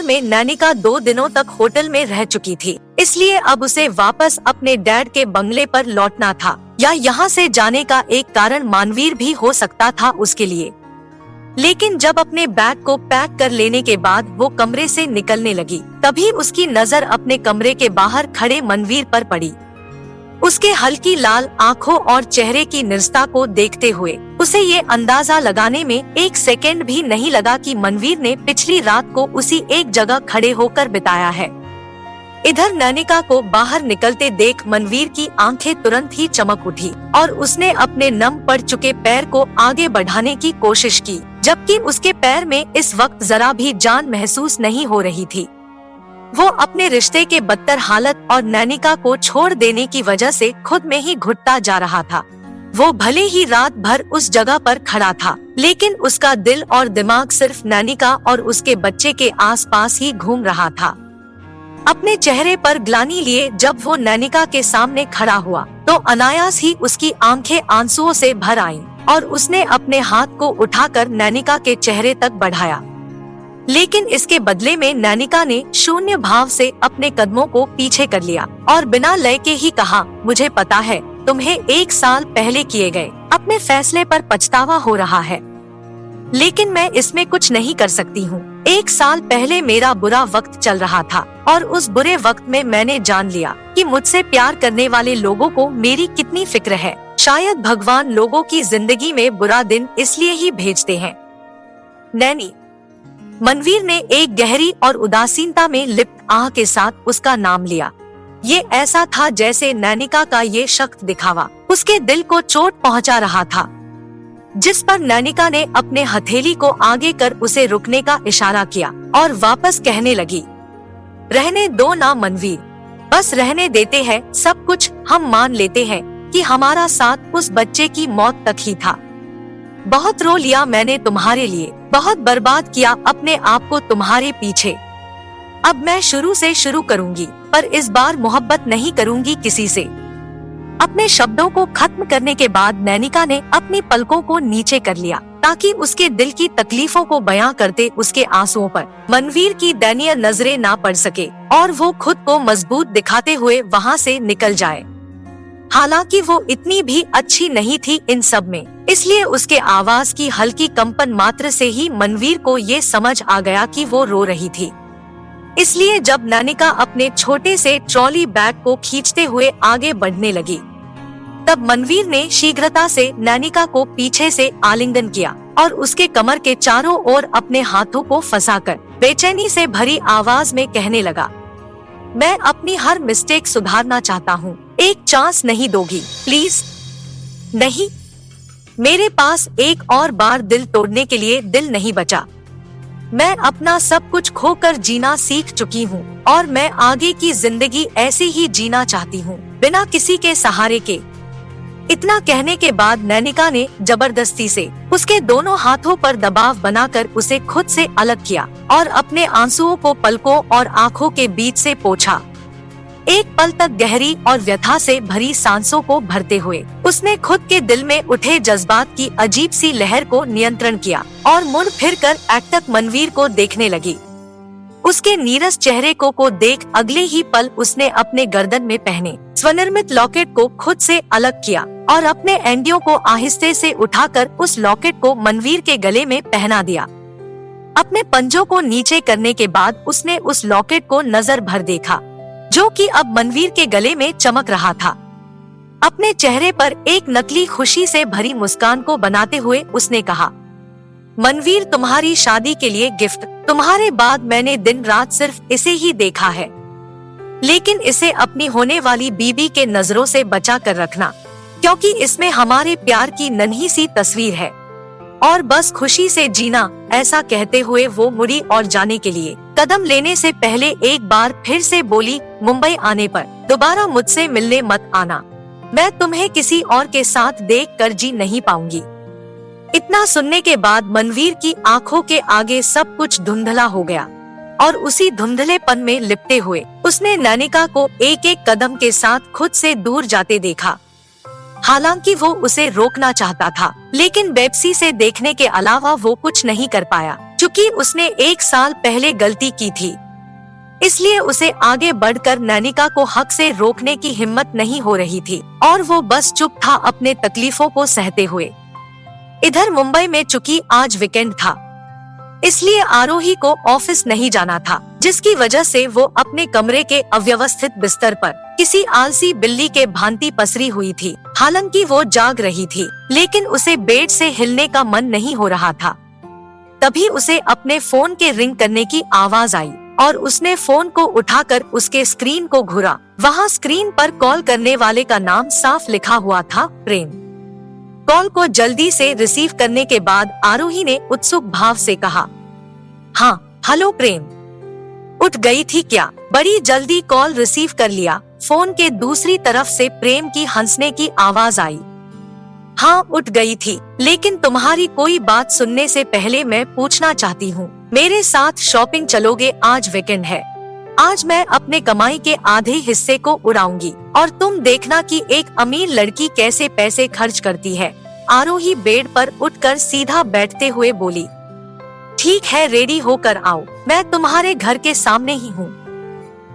में नैनिका 2 दिनों तक होटल में रह चुकी थी, इसलिए अब उसे वापस अपने डैड के बंगले पर लौटना था, या यहाँ से जाने का एक कारण मानवीर भी हो सकता था उसके लिए। लेकिन जब अपने बैग को पैक कर लेने के बाद वो कमरे से निकलने लगी, तभी उसकी नजर अपने कमरे के बाहर खड़े मनवीर पर पड़ी। उसके हल्की लाल आंखों और चेहरे की निरस्ता को देखते हुए उसे ये अंदाजा लगाने में 1 सेकेंड भी नहीं लगा कि मनवीर ने पिछली रात को उसी एक जगह खड़े होकर बिताया है। इधर नैनिका को बाहर निकलते देख मनवीर की आंखें तुरंत ही चमक उठी और उसने अपने नम पड़ चुके पैर को आगे बढ़ाने की कोशिश की, जबकि उसके पैर में इस वक्त जरा भी जान महसूस नहीं हो रही थी। वो अपने रिश्ते के बदतर हालत और नैनिका को छोड़ देने की वजह से खुद में ही घुटता जा रहा था। वो भले ही रात भर उस जगह पर खड़ा था, लेकिन उसका दिल और दिमाग सिर्फ नैनिका और उसके बच्चे के आसपास ही घूम रहा था। अपने चेहरे पर ग्लानि लिए जब वो नैनिका के सामने खड़ा हुआ, तो अनायास ही उसकी आंखें आंसुओं से भर आईं और उसने अपने हाथ को उठाकर नैनिका के चेहरे तक बढ़ाया। लेकिन इसके बदले में नैनिका ने शून्य भाव से अपने कदमों को पीछे कर लिया और बिना लय के ही कहा, मुझे पता है तुम्हें 1 साल पहले किए गए अपने फैसले पर पछतावा हो रहा है, लेकिन मैं इसमें कुछ नहीं कर सकती हूँ। 1 साल पहले मेरा बुरा वक्त चल रहा था और उस बुरे वक्त में मैंने जान लिया कि मुझसे प्यार करने वाले लोगों को मेरी कितनी फिक्र है। शायद भगवान लोगों की जिंदगी में बुरा दिन इसलिए ही भेजते हैं। नैनी, मनवीर ने एक गहरी और उदासीनता में लिप्त आह के साथ उसका नाम लिया। ये ऐसा था जैसे नैनिका का ये शख्स दिखावा उसके दिल को चोट पहुंचा रहा था, जिस पर नैनिका ने अपने हथेली को आगे कर उसे रुकने का इशारा किया और वापस कहने लगी, रहने दो ना मनवीर, बस रहने देते हैं सब कुछ। हम मान लेते हैं कि हमारा साथ उस बच्चे की मौत तक ही था। बहुत रो लिया मैंने तुम्हारे लिए, बहुत बर्बाद किया अपने आप को तुम्हारे पीछे। अब मैं शुरू से शुरू करूंगी, पर इस बार मोहब्बत नहीं करूंगी किसी से। अपने शब्दों को खत्म करने के बाद नैनिका ने अपनी पलकों को नीचे कर लिया ताकि उसके दिल की तकलीफों को बयां करते उसके आंसुओं पर मनवीर की दयनीय नजरें ना पड़ सके और वो खुद को मजबूत दिखाते हुए वहाँ से निकल जाए। हालांकि वो इतनी भी अच्छी नहीं थी इन सब में, इसलिए उसके आवाज की हल्की कंपन मात्र से ही मनवीर को ये समझ आ गया कि वो रो रही थी। इसलिए जब नैनिका अपने छोटे से ट्रॉली बैग को खींचते हुए आगे बढ़ने लगी, तब मनवीर ने शीघ्रता से नैनिका को पीछे से आलिंगन किया और उसके कमर के चारों ओर अपने हाथों को फंसाकर बेचैनी से भरी आवाज में कहने लगा, मैं अपनी हर मिस्टेक सुधारना चाहता हूँ, एक चांस नहीं दोगी प्लीज? नहीं, मेरे पास एक और बार दिल तोड़ने के लिए दिल नहीं बचा। मैं अपना सब कुछ खोकर जीना सीख चुकी हूँ और मैं आगे की जिंदगी ऐसे ही जीना चाहती हूँ, बिना किसी के सहारे के। इतना कहने के बाद नैनिका ने जबरदस्ती से उसके दोनों हाथों पर दबाव बनाकर उसे खुद से अलग किया और अपने आंसुओं को पलकों और आंखों के बीच से पोंछा। एक पल तक गहरी और व्यथा से भरी सांसों को भरते हुए उसने खुद के दिल में उठे जज्बात की अजीब सी लहर को नियंत्रण किया और मुड़ फिरकर एकटक मनवीर को देखने लगी। उसके नीरस चेहरे को देख अगले ही पल उसने अपने गर्दन में पहने स्वनिर्मित लॉकेट को खुद से अलग किया और अपने एंडियों को आहिस्ते से उठाकर उस लॉकेट को मनवीर के गले में पहना दिया। अपने पंजों को नीचे करने के बाद उसने उस लॉकेट को नजर भर देखा, जो कि अब मनवीर के गले में चमक रहा था। अपने चेहरे पर एक नकली खुशी से भरी मुस्कान को बनाते हुए उसने कहा, मनवीर, तुम्हारी शादी के लिए गिफ्ट। तुम्हारे बाद मैंने दिन रात सिर्फ इसे ही देखा है, लेकिन इसे अपनी होने वाली बीबी के नजरों से बचा कर रखना, क्योंकि इसमें हमारे प्यार की नन्ही सी तस्वीर है और बस खुशी से जीना। ऐसा कहते हुए वो मुड़ी और जाने के लिए कदम लेने से पहले एक बार फिर से बोली, मुंबई आने पर दोबारा मुझसे मिलने मत आना, मैं तुम्हें किसी और के साथ देख कर जी नहीं पाऊंगी। इतना सुनने के बाद मनवीर की आंखों के आगे सब कुछ धुंधला हो गया और उसी धुंधलेपन में लिपटे हुए उसने नैनिका को एक एक कदम के साथ खुद से दूर जाते देखा। हालांकि वो उसे रोकना चाहता था, लेकिन बेबसी से देखने के अलावा वो कुछ नहीं कर पाया। चूंकि उसने 1 साल पहले गलती की थी, इसलिए उसे आगे बढ़कर नैनिका को हक से रोकने की हिम्मत नहीं हो रही थी और वो बस चुप था अपने तकलीफों को सहते हुए। इधर मुंबई में चूंकि आज वीकेंड था, इसलिए आरोही को ऑफिस नहीं जाना था, जिसकी वजह से वो अपने कमरे के अव्यवस्थित बिस्तर पर किसी आलसी बिल्ली के भांति पसरी हुई थी। हालांकि वो जाग रही थी, लेकिन उसे बेड से हिलने का मन नहीं हो रहा था। तभी उसे अपने फोन के रिंग करने की आवाज आई और उसने फोन को उठाकर उसके स्क्रीन को घुरा। वहाँ स्क्रीन पर कॉल करने वाले का नाम साफ लिखा हुआ था, प्रेम। कॉल को जल्दी से रिसीव करने के बाद आरोही ने उत्सुक भाव से कहा, हाँ हेलो प्रेम, उठ गई थी क्या? बड़ी जल्दी कॉल रिसीव कर लिया। फोन के दूसरी तरफ से प्रेम की हंसने की आवाज आई। हाँ उठ गई थी, लेकिन तुम्हारी कोई बात सुनने से पहले मैं पूछना चाहती हूँ, मेरे साथ शॉपिंग चलोगे? आज वीकेंड है। आज मैं अपने कमाई के आधे हिस्से को उड़ाऊंगी और तुम देखना कि एक अमीर लड़की कैसे पैसे खर्च करती है। आरोही बेड पर उठकर सीधा बैठते हुए बोली, ठीक है रेडी होकर आओ, मैं तुम्हारे घर के सामने ही हूँ।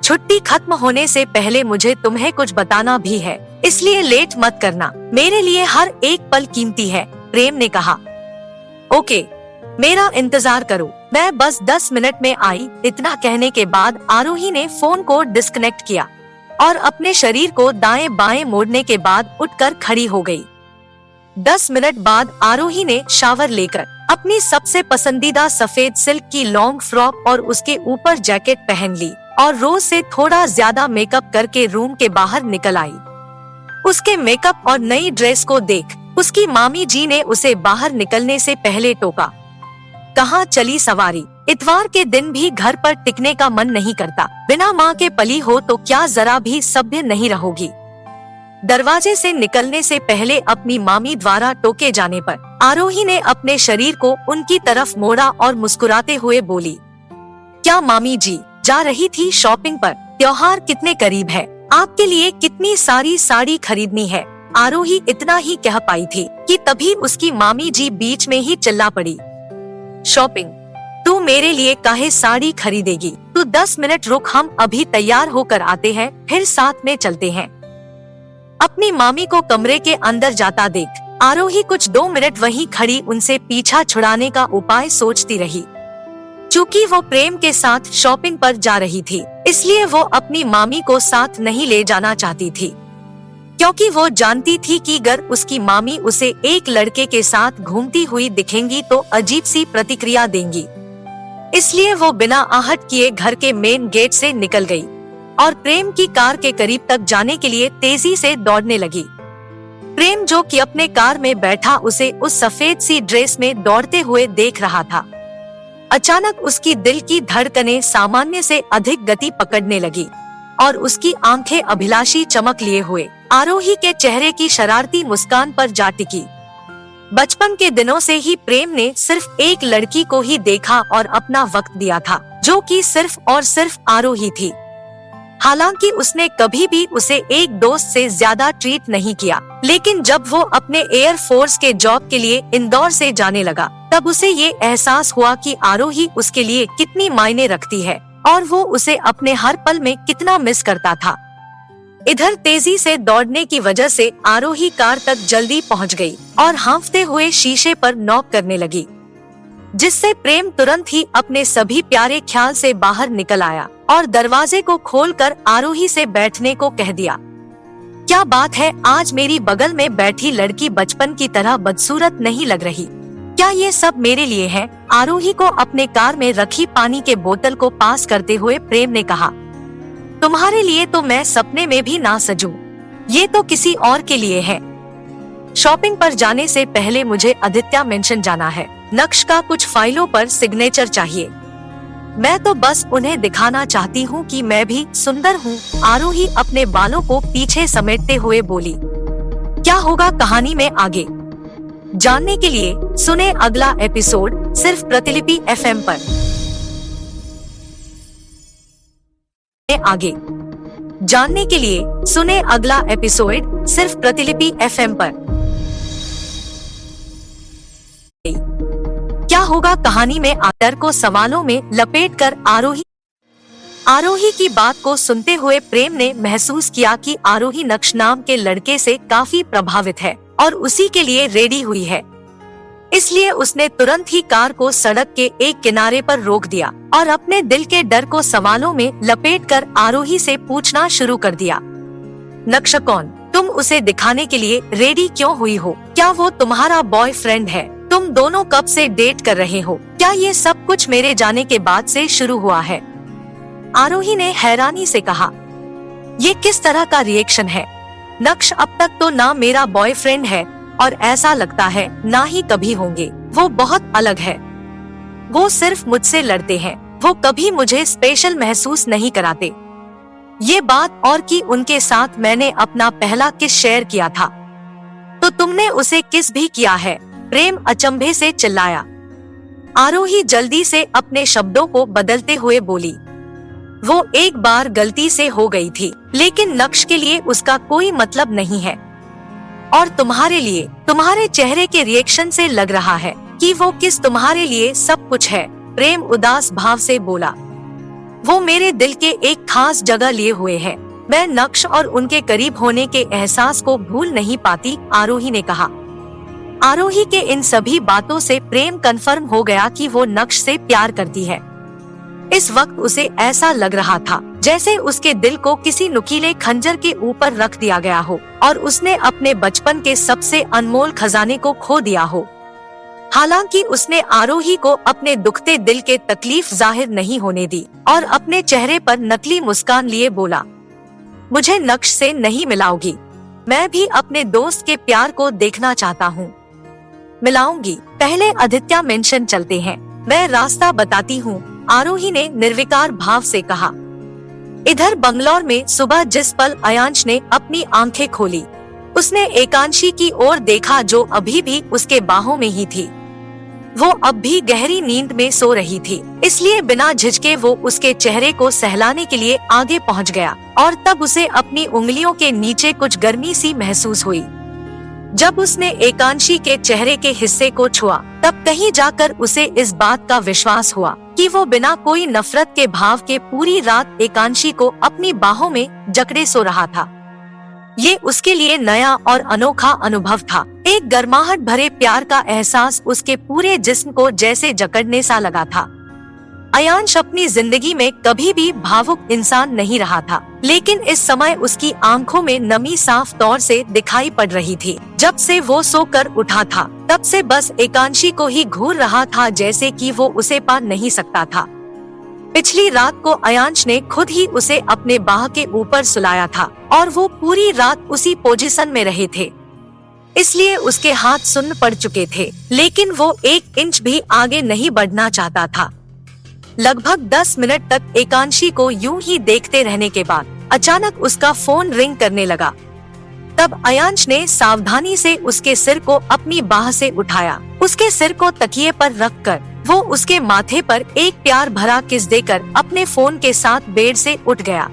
छुट्टी खत्म होने से पहले मुझे तुम्हें कुछ बताना भी है, इसलिए लेट मत करना, मेरे लिए हर एक पल कीमती है, प्रेम ने कहा। ओके, मेरा इंतजार करो, मैं बस 10 मिनट में आई। इतना कहने के बाद आरोही ने फोन को डिस्कनेक्ट किया और अपने शरीर को दाएं बाएं मोड़ने के बाद उठकर खड़ी हो गई। 10 मिनट बाद आरोही ने शावर लेकर अपनी सबसे पसंदीदा सफेद सिल्क की लॉन्ग फ्रॉक और उसके ऊपर जैकेट पहन ली और रोज से थोड़ा ज्यादा मेकअप करके रूम के बाहर निकल आई। उसके मेकअप और नई ड्रेस को देख उसकी मामी जी ने उसे बाहर निकलने से पहले टोका, कहाँ चली सवारी? इतवार के दिन भी घर पर टिकने का मन नहीं करता, बिना माँ के पली हो तो क्या जरा भी सभ्य नहीं रहोगी? दरवाजे से निकलने से पहले अपनी मामी द्वारा टोके जाने पर आरोही ने अपने शरीर को उनकी तरफ मोड़ा और मुस्कुराते हुए बोली, क्या मामी जी जा रही थी शॉपिंग पर? त्योहार कितने करीब है, आपके लिए कितनी सारी साड़ी खरीदनी है? आरोही इतना ही कह पाई थी कि तभी उसकी मामी जी बीच में ही चिल्ला पड़ी, शॉपिंग? तू मेरे लिए काहे साड़ी खरीदेगी? तू 10 मिनट रुक, हम अभी तैयार होकर आते हैं, फिर साथ में चलते हैं। अपनी मामी को कमरे के अंदर जाता देख आरोही कुछ 2 मिनट वहीं खड़ी उनसे पीछा छुड़ाने का उपाय सोचती रही। चूँकि वो प्रेम के साथ शॉपिंग पर जा रही थी, इसलिए वो अपनी मामी को साथ नहीं ले जाना चाहती थी, क्योंकि वो जानती थी कि अगर उसकी मामी उसे एक लड़के के साथ घूमती हुई दिखेंगी तो अजीब सी प्रतिक्रिया देंगी। इसलिए वो बिना आहट किए घर के मेन गेट से निकल गई और प्रेम की कार के करीब तक जाने के लिए तेजी से दौड़ने लगी। प्रेम जो कि अपने कार में बैठा उसे उस सफेद सी ड्रेस में दौड़ते हुए देख रहा था। अचानक उसकी दिल की धड़कनें सामान्य से अधिक गति पकड़ने लगी और उसकी आंखें अभिलाषी चमक लिए हुए आरोही के चेहरे की शरारती मुस्कान पर जा टिकी। बचपन के दिनों से ही प्रेम ने सिर्फ एक लड़की को ही देखा और अपना वक्त दिया था, जो कि सिर्फ और सिर्फ आरोही थी। हालांकि उसने कभी भी उसे एक दोस्त से ज्यादा ट्रीट नहीं किया, लेकिन जब वो अपने एयर फोर्स के जॉब के लिए इंदौर से जाने लगा, तब उसे ये एहसास हुआ कि आरोही उसके लिए कितनी मायने रखती है और वो उसे अपने हर पल में कितना मिस करता था। इधर तेजी से दौड़ने की वजह से आरोही कार तक जल्दी पहुंच गई और हाँफते हुए शीशे पर नॉक करने लगी, जिससे प्रेम तुरंत ही अपने सभी प्यारे ख्याल से बाहर निकल आया और दरवाजे को खोलकर आरोही से बैठने को कह दिया। क्या बात है, आज मेरी बगल में बैठी लड़की बचपन की तरह बदसूरत नहीं लग रही? क्या ये सब मेरे लिए है? आरोही को अपने कार में रखी पानी के बोतल को पास करते हुए प्रेम ने कहा, तुम्हारे लिए तो मैं सपने में भी ना सजूं, ये तो किसी और के लिए है। शॉपिंग पर जाने से पहले मुझे आदित्य मेंशन जाना है, नक्श का कुछ फाइलों पर सिग्नेचर चाहिए। मैं तो बस उन्हें दिखाना चाहती हूँ कि मैं भी सुंदर हूँ। आरोही अपने बालों को पीछे समेटते हुए बोली। क्या होगा कहानी में आगे जानने के लिए सुने अगला एपिसोड सिर्फ प्रतिलिपि FM पर। आगे जानने के लिए सुने अगला एपिसोड सिर्फ प्रतिलिपि FM पर। क्या होगा कहानी में डर को सवालों में लपेटकर आरोही की बात को सुनते हुए प्रेम ने महसूस किया कि आरोही नक्श नाम के लड़के से काफी प्रभावित है और उसी के लिए रेडी हुई है। इसलिए उसने तुरंत ही कार को सड़क के एक किनारे पर रोक दिया और अपने दिल के डर को सवालों में लपेटकर आरोही से पूछना शुरू कर दिया। नक्श कौन? तुम उसे दिखाने के लिए रेडी क्यों हुई हो? क्या वो तुम्हारा बॉयफ्रेंड है? तुम दोनों कब से डेट कर रहे हो? क्या ये सब कुछ मेरे जाने के बाद से शुरू हुआ है? आरोही ने हैरानी से कहा। ये किस तरह का रिएक्शन है? नक्श अब तक तो ना मेरा बॉयफ्रेंड है और ऐसा लगता है ना ही कभी होंगे। वो बहुत अलग है। वो सिर्फ मुझसे लड़ते हैं। वो कभी मुझे स्पेशल महसूस नहीं कराते। ये बात और कि उनके साथ मैंने अपना पहला किस शेयर किया था। तो तुमने उसे किस भी किया है? प्रेम अचंभे से चिल्लाया। आरोही जल्दी से अपने शब्दों को बदलते हुए बोली। वो एक बार गलती से हो गई थी, लेकिन नक्श के लिए उसका कोई मतलब नहीं है। और तुम्हारे लिए तुम्हारे चेहरे के रिएक्शन से लग रहा है कि वो किस तुम्हारे लिए सब कुछ है। प्रेम उदास भाव से बोला। वो मेरे दिल के एक खास जगह लिए हुए है। मैं नक्श और उनके करीब होने के एहसास को भूल नहीं पाती, आरोही ने कहा। आरोही के इन सभी बातों से प्रेम कंफर्म हो गया कि वो नक्श से प्यार करती है। इस वक्त उसे ऐसा लग रहा था जैसे उसके दिल को किसी नुकीले खंजर के ऊपर रख दिया गया हो और उसने अपने बचपन के सबसे अनमोल खजाने को खो दिया हो। हालांकि उसने आरोही को अपने दुखते दिल के तकलीफ जाहिर नहीं होने दी और अपने चेहरे पर नकली मुस्कान लिए बोला, मुझे नक्श से नहीं मिलाओगी? मैं भी अपने दोस्त के प्यार को देखना चाहता हूँ। मिलाऊंगी, पहले आदित्य मेंशन चलते हैं, मैं रास्ता बताती हूँ, आरोही ने निर्विकार भाव से कहा। इधर बंगलौर में सुबह जिस पल अयांश ने अपनी आंखें खोली, उसने एकांशी की ओर देखा जो अभी भी उसके बाहों में ही थी। वो अब भी गहरी नींद में सो रही थी, इसलिए बिना झिझके वो उसके चेहरे को सहलाने के लिए आगे पहुंच गया और तब उसे अपनी उंगलियों के नीचे कुछ गर्मी सी महसूस हुई। जब उसने एकांशी के चेहरे के हिस्से को छुआ, तब कहीं जाकर उसे इस बात का विश्वास हुआ कि वो बिना कोई नफरत के भाव के पूरी रात एकांशी को अपनी बाहों में जकड़े सो रहा था। ये उसके लिए नया और अनोखा अनुभव था। एक गर्माहट भरे प्यार का एहसास उसके पूरे जिस्म को जैसे जकड़ने सा लगा था। अयांश अपनी जिंदगी में कभी भी भावुक इंसान नहीं रहा था, लेकिन इस समय उसकी आंखों में नमी साफ तौर से दिखाई पड़ रही थी। जब से वो सोकर उठा था, तब से बस एकांशी को ही घूर रहा था, जैसे कि वो उसे पा नहीं सकता था। पिछली रात को अयांश ने खुद ही उसे अपने बाह के ऊपर सुलाया था और वो पूरी रात उसी पोजीशन में रहे थे। इसलिए उसके हाथ सुन्न पड़ चुके थे, लेकिन वो 1 इंच भी आगे नहीं बढ़ना चाहता था। लगभग 10 मिनट तक एकांशी को यूं ही देखते रहने के बाद अचानक उसका फोन रिंग करने लगा। तब अयांश ने सावधानी से उसके सिर को अपनी बाह से उठाया। उसके सिर को तकिए पर रखकर वो उसके माथे पर एक प्यार भरा किस देकर अपने फोन के साथ बेड से उठ गया।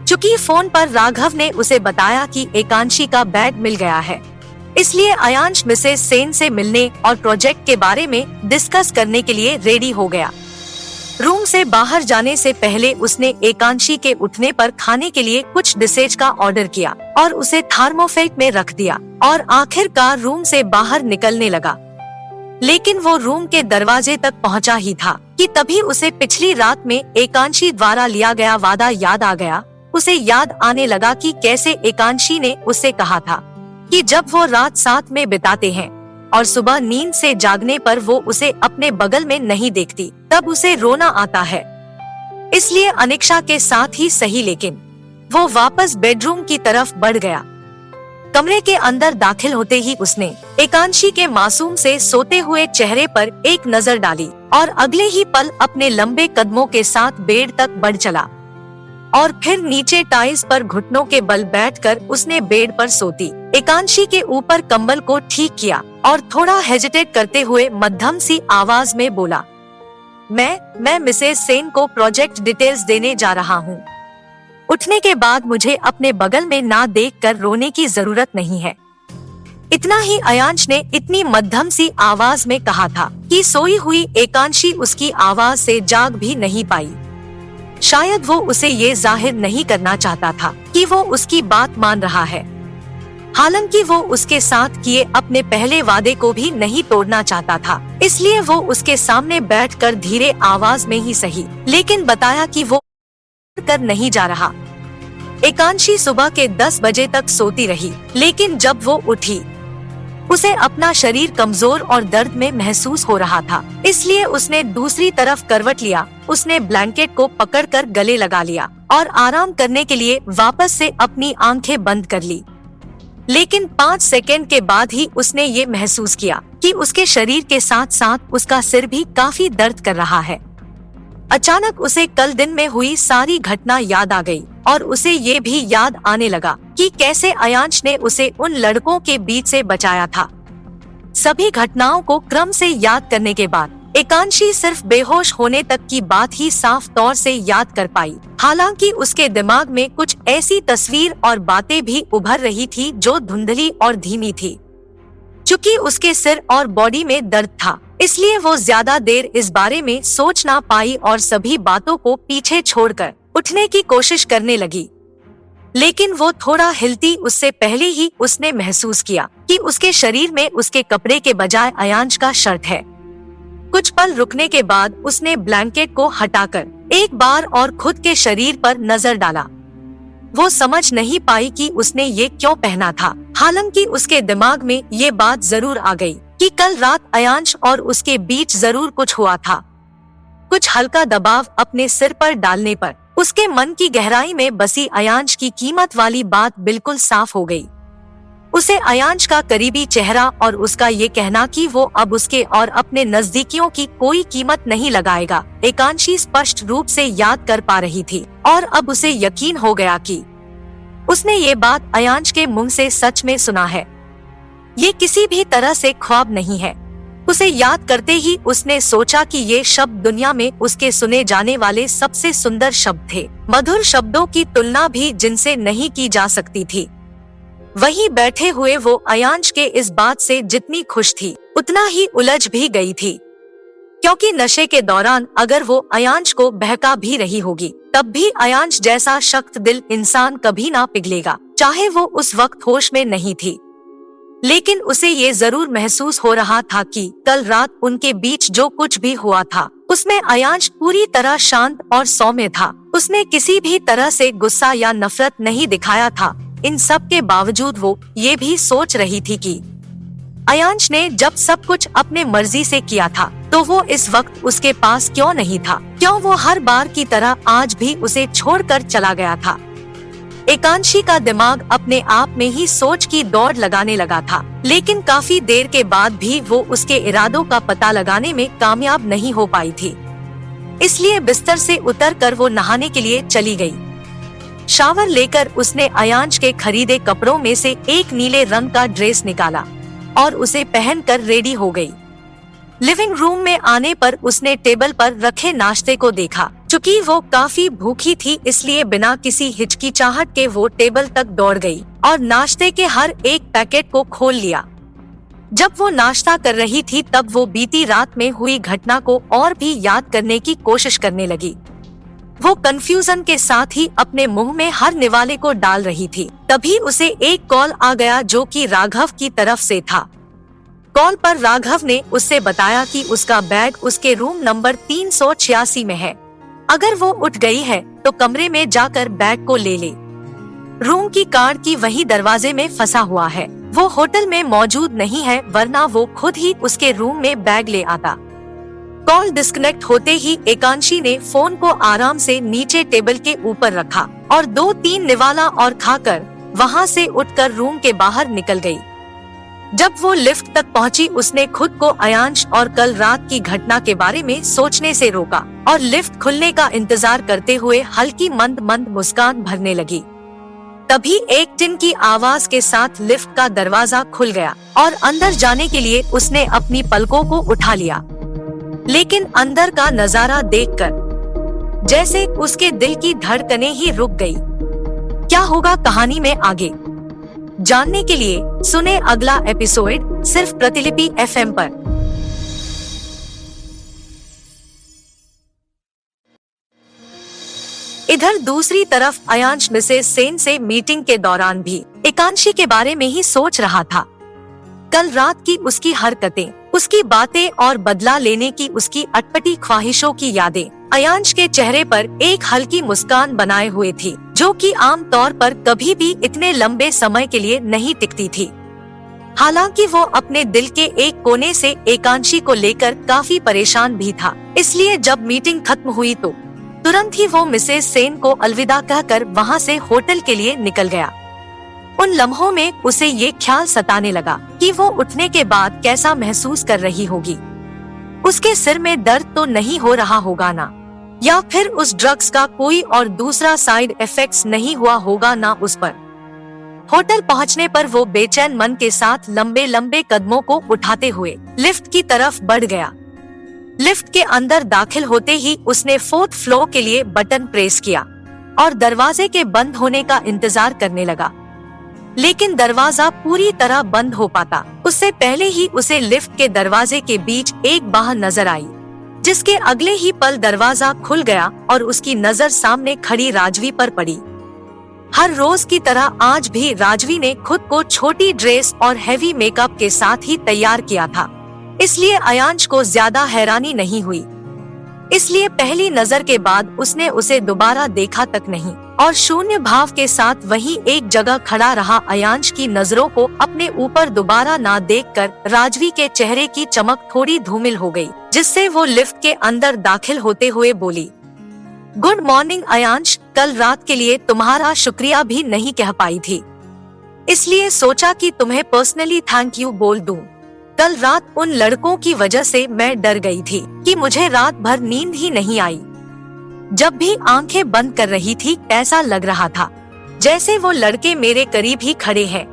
चूंकि फोन पर राघव ने उसे बताया कि एकांशी का बैग मिल गया है, इसलिए अयांश मिसेस सेन से मिलने और प्रोजेक्ट के बारे में डिस्कस करने के लिए रेडी हो गया। रूम से बाहर जाने से पहले उसने एकांशी के उठने पर खाने के लिए कुछ डिशेज का ऑर्डर किया और उसे थर्मोफिल में रख दिया और आखिरकार रूम से बाहर निकलने लगा। लेकिन वो रूम के दरवाजे तक पहुंचा ही था कि तभी उसे पिछली रात में एकांशी द्वारा लिया गया वादा याद आ गया। उसे याद आने लगा कि कैसे एकांशी ने उससे कहा था कि जब वो रात साथ में बिताते हैं और सुबह नींद से जागने पर वो उसे अपने बगल में नहीं देखती, तब उसे रोना आता है। इसलिए अनिक्षा के साथ ही सही, लेकिन वो वापस बेडरूम की तरफ बढ़ गया। कमरे के अंदर दाखिल होते ही उसने एकांशी के मासूम से सोते हुए चेहरे पर एक नजर डाली और अगले ही पल अपने लंबे कदमों के साथ बेड तक बढ़ चला और फिर नीचे टाइल्स पर घुटनों के बल बैठकर उसने बेड पर सोती एकांशी के ऊपर कंबल को ठीक किया और थोड़ा हेजिटेट करते हुए मध्यम सी आवाज में बोला, मैं मिसेस सेन को प्रोजेक्ट डिटेल्स देने जा रहा हूँ। उठने के बाद मुझे अपने बगल में ना देखकर रोने की जरूरत नहीं है। इतना ही अयांश ने इतनी मध्यम सी आवाज में कहा था कि सोई हुई एकांशी उसकी आवाज से जाग भी नहीं पाई। शायद वो उसे ये जाहिर नहीं करना चाहता था कि वो उसकी बात मान रहा है। हालांकि वो उसके साथ किए अपने पहले वादे को भी नहीं तोड़ना चाहता था, इसलिए वो उसके सामने बैठकर धीरे आवाज में ही सही, लेकिन बताया कि वो कर नहीं जा रहा। एकांशी सुबह के 10 बजे तक सोती रही, लेकिन जब वो उठी उसे अपना शरीर कमजोर और दर्द में महसूस हो रहा था, इसलिए उसने दूसरी तरफ करवट लिया। उसने ब्लैंकेट को पकड़कर गले लगा लिया और आराम करने के लिए वापस से अपनी आंखें बंद कर ली। लेकिन 5 सेकंड के बाद ही उसने ये महसूस किया कि उसके शरीर के साथ साथ उसका सिर भी काफी दर्द कर रहा है। अचानक उसे कल दिन में हुई सारी घटना याद आ गई और उसे ये भी याद आने लगा कि कैसे अयांश ने उसे उन लड़कों के बीच से बचाया था। सभी घटनाओं को क्रम से याद करने के बाद एकांशी सिर्फ बेहोश होने तक की बात ही साफ तौर से याद कर पाई। हालांकि उसके दिमाग में कुछ ऐसी तस्वीर और बातें भी उभर रही थी जो धुंधली और धीमी थी। चूंकि उसके सिर और बॉडी में दर्द था, इसलिए वो ज्यादा देर इस बारे में सोच ना पाई और सभी बातों को पीछे छोड़कर उठने की कोशिश करने लगी। लेकिन वो थोड़ा हिलती उससे पहले ही उसने महसूस किया कि उसके शरीर में उसके कपड़े के बजाय अयांश का शर्ट है। कुछ पल रुकने के बाद उसने ब्लैंकेट को हटाकर एक बार और खुद के शरीर पर नजर डाला। वो समझ नहीं पाई कि उसने ये क्यों पहना था। हालांकि उसके दिमाग में ये बात जरूर आ गई कि कल रात अयांश और उसके बीच जरूर कुछ हुआ था। कुछ हल्का दबाव अपने सिर पर डालने पर उसके मन की गहराई में बसी अयांश की कीमत वाली बात बिल्कुल साफ हो गई। उसे अयांश का करीबी चेहरा और उसका ये कहना कि वो अब उसके और अपने नजदीकियों की कोई कीमत नहीं लगाएगा, एकांशी स्पष्ट रूप से याद कर पा रही थी और अब उसे यकीन हो गया कि उसने ये बात अयांश के मुंह से सच में सुना है। ये किसी भी तरह से ख्वाब नहीं है। उसे याद करते ही उसने सोचा कि ये शब्द दुनिया में उसके सुने जाने वाले सबसे सुंदर शब्द थे, मधुर शब्दों की तुलना भी जिनसे नहीं की जा सकती थी। वहीं बैठे हुए वो अयांश के इस बात से जितनी खुश थी उतना ही उलझ भी गई थी, क्योंकि नशे के दौरान अगर वो अयांश को बहका भी रही होगी तब भी अयांश जैसा सख्त दिल इंसान कभी ना पिघलेगा, चाहे वो उस वक्त होश में नहीं थी। लेकिन उसे ये जरूर महसूस हो रहा था कि कल रात उनके बीच जो कुछ भी हुआ था उसमें अयांश पूरी तरह शांत और सौम्य था। उसने किसी भी तरह से गुस्सा या नफरत नहीं दिखाया था। इन सब के बावजूद वो ये भी सोच रही थी कि अयांश ने जब सब कुछ अपने मर्जी से किया था तो वो इस वक्त उसके पास क्यों नहीं था, क्यों वो हर बार की तरह आज भी उसे छोड़कर चला गया था। एकांशी का दिमाग अपने आप में ही सोच की दौड़ लगाने लगा था, लेकिन काफी देर के बाद भी वो उसके इरादों का पता लगाने में कामयाब नहीं हो पाई थी। इसलिए बिस्तर से उतरकर वो नहाने के लिए चली गई। शावर लेकर उसने अयांश के खरीदे कपड़ों में से एक नीले रंग का ड्रेस निकाला और उसे पहनकर रेडी हो गई। लिविंग रूम में आने पर उसने टेबल पर रखे नाश्ते को देखा। चूंकि वो काफी भूखी थी, इसलिए बिना किसी हिचकिचाहट के वो टेबल तक दौड़ गई और नाश्ते के हर एक पैकेट को खोल लिया। जब वो नाश्ता कर रही थी तब वो बीती रात में हुई घटना को और भी याद करने की कोशिश करने लगी। वो कंफ्यूजन के साथ ही अपने मुंह में हर निवाले को डाल रही थी। तभी उसे एक कॉल आ गया जो कि राघव की तरफ से था। कॉल पर राघव ने उससे बताया कि उसका बैग उसके रूम नंबर 386 में है। अगर वो उठ गई है तो कमरे में जाकर बैग को ले ले। रूम की कार्ड की वही दरवाजे में फंसा हुआ है। वो होटल में मौजूद नहीं है, वरना वो खुद ही उसके रूम में बैग ले आता। कॉल डिस्कनेक्ट होते ही एकांशी ने फोन को आराम से नीचे टेबल के ऊपर रखा और 2-3 निवाला और खाकर वहां से उठकर रूम के बाहर निकल गई। जब वो लिफ्ट तक पहुंची उसने खुद को अयांश और कल रात की घटना के बारे में सोचने से रोका और लिफ्ट खुलने का इंतजार करते हुए हल्की मंद मंद मुस्कान भरने लगी। तभी एक टिन की आवाज के साथ लिफ्ट का दरवाजा खुल गया और अंदर जाने के लिए उसने अपनी पलकों को उठा लिया। लेकिन अंदर का नजारा देखकर जैसे उसके दिल की धड़कनें ही रुक गई। क्या होगा कहानी में आगे, जानने के लिए सुने अगला एपिसोड सिर्फ प्रतिलिपि FM पर। इधर दूसरी तरफ अयांश मिसेस सेन से मीटिंग के दौरान भी एकांशी के बारे में ही सोच रहा था। कल रात की उसकी हरकतें, उसकी बातें और बदला लेने की उसकी अटपटी ख्वाहिशों की यादें अयांश के चेहरे पर एक हल्की मुस्कान बनाए हुए थी, जो कि आम तौर पर कभी भी इतने लंबे समय के लिए नहीं टिकती थी। हालांकि वो अपने दिल के एक कोने से एकांशी को लेकर काफी परेशान भी था। इसलिए जब मीटिंग खत्म हुई तो तुरंत ही वो मिसेस सेन को अलविदा कहकर वहाँ से होटल के लिए निकल गया। उन लम्हों में उसे ये ख्याल सताने लगा कि वो उठने के बाद कैसा महसूस कर रही होगी। उसके सिर में दर्द तो नहीं हो रहा होगा ना, या फिर उस ड्रग्स का कोई और दूसरा साइड इफेक्ट्स नहीं हुआ होगा ना उस पर। होटल पहुंचने पर वो बेचैन मन के साथ लंबे लंबे कदमों को उठाते हुए लिफ्ट की तरफ बढ़ गया। लिफ्ट के अंदर दाखिल होते ही उसने 4th फ्लोर के लिए बटन प्रेस किया और दरवाजे के बंद होने का इंतजार करने लगा, लेकिन दरवाजा पूरी तरह बंद हो पाता उससे पहले ही उसे लिफ्ट के दरवाजे के बीच एक बाह नजर आई, जिसके अगले ही पल दरवाजा खुल गया और उसकी नजर सामने खड़ी राजवी पर पड़ी। हर रोज की तरह आज भी राजवी ने खुद को छोटी ड्रेस और हेवी मेकअप के साथ ही तैयार किया था, इसलिए अयांश को ज्यादा हैरानी नहीं हुई। इसलिए पहली नजर के बाद उसने उसे दोबारा देखा तक नहीं और शून्य भाव के साथ वहीं एक जगह खड़ा रहा। अयांश की नजरों को अपने ऊपर दोबारा ना देखकर राजवी के चेहरे की चमक थोड़ी धूमिल हो गई, जिससे वो लिफ्ट के अंदर दाखिल होते हुए बोली, गुड मॉर्निंग अयांश, कल रात के लिए तुम्हारा शुक्रिया भी नहीं कह पाई थी, इसलिए सोचा कि तुम्हें पर्सनली थैंक यू बोल दूं। कल रात उन लड़कों की वजह से मैं डर गई थी कि मुझे रात भर नींद ही नहीं आई। जब भी आंखें बंद कर रही थी ऐसा लग रहा था जैसे वो लड़के मेरे करीब ही खड़े हैं।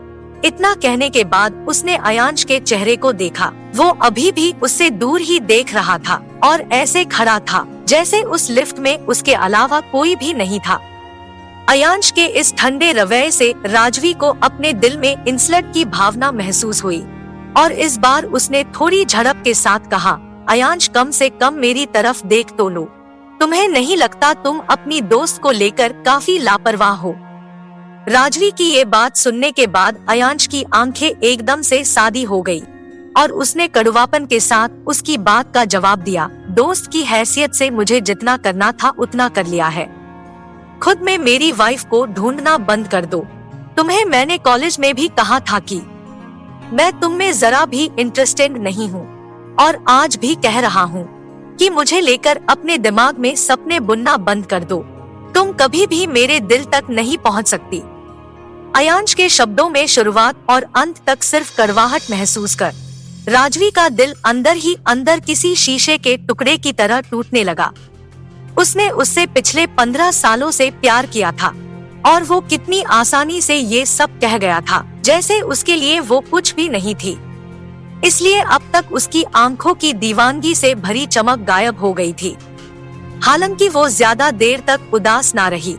इतना कहने के बाद उसने अयांश के चेहरे को देखा। वो अभी भी उससे दूर ही देख रहा था और ऐसे खड़ा था जैसे उस लिफ्ट में उसके अलावा कोई भी नहीं था। अयांश के इस ठंडे रवैये से राजवी को अपने दिल में इंसल्ट की भावना महसूस हुई और इस बार उसने थोड़ी झड़प के साथ कहा, अयांश कम से कम मेरी तरफ देख तो लो, तुम्हें नहीं लगता तुम अपनी दोस्त को लेकर काफी लापरवाह हो। राजवी की ये बात सुनने के बाद अयांश की आंखें एकदम से सादी हो गई और उसने कड़वापन के साथ उसकी बात का जवाब दिया, दोस्त की हैसियत से मुझे जितना करना था उतना कर लिया है। खुद में मेरी वाइफ को ढूंढना बंद कर दो। तुम्हें मैंने कॉलेज में भी कहा था कि मैं तुम में जरा भी इंटरेस्टेड नहीं हूँ और आज भी कह रहा हूँ कि मुझे लेकर अपने दिमाग में सपने बुनना बंद कर दो। तुम कभी भी मेरे दिल तक नहीं पहुँच सकती। अयांश के शब्दों में शुरुआत और अंत तक सिर्फ कड़वाहट महसूस कर राजवी का दिल अंदर ही अंदर किसी शीशे के टुकड़े की तरह टूटने लगा। उसने उससे पिछले 15 सालों से प्यार किया था और वो कितनी आसानी से ये सब कह गया था जैसे उसके लिए वो कुछ भी नहीं थी। इसलिए अब तक उसकी आंखों की दीवानगी से भरी चमक गायब हो गई थी। हालांकि वो ज्यादा देर तक उदास ना रही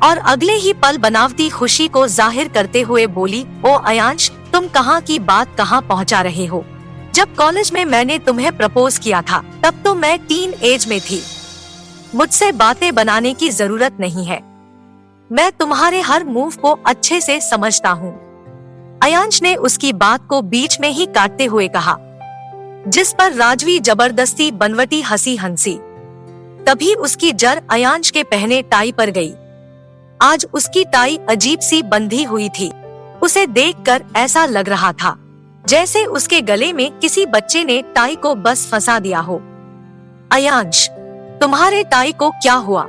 और अगले ही पल बनावटी खुशी को जाहिर करते हुए बोली, ओ अयांश, तुम कहाँ की बात कहाँ पहुँचा रहे हो। जब कॉलेज में मैंने तुम्हें प्रपोज किया था तब तो मैं टीन एज में थी। मुझसे बातें बनाने की जरूरत नहीं है, मैं तुम्हारे हर मूव को अच्छे से समझता हूँ। अयांश ने उसकी बात को बीच में ही काटते हुए कहा, जिस पर राजवी जबरदस्ती बनवटी हंसी हंसी। तभी उसकी जर अयांश के पहने टाई पर गई। आज उसकी टाई अजीब सी बंधी हुई थी। उसे देखकर ऐसा लग रहा था जैसे उसके गले में किसी बच्चे ने टाई को बस फंसा दिया हो। अयांश, तुम्हारे टाई को क्या हुआ?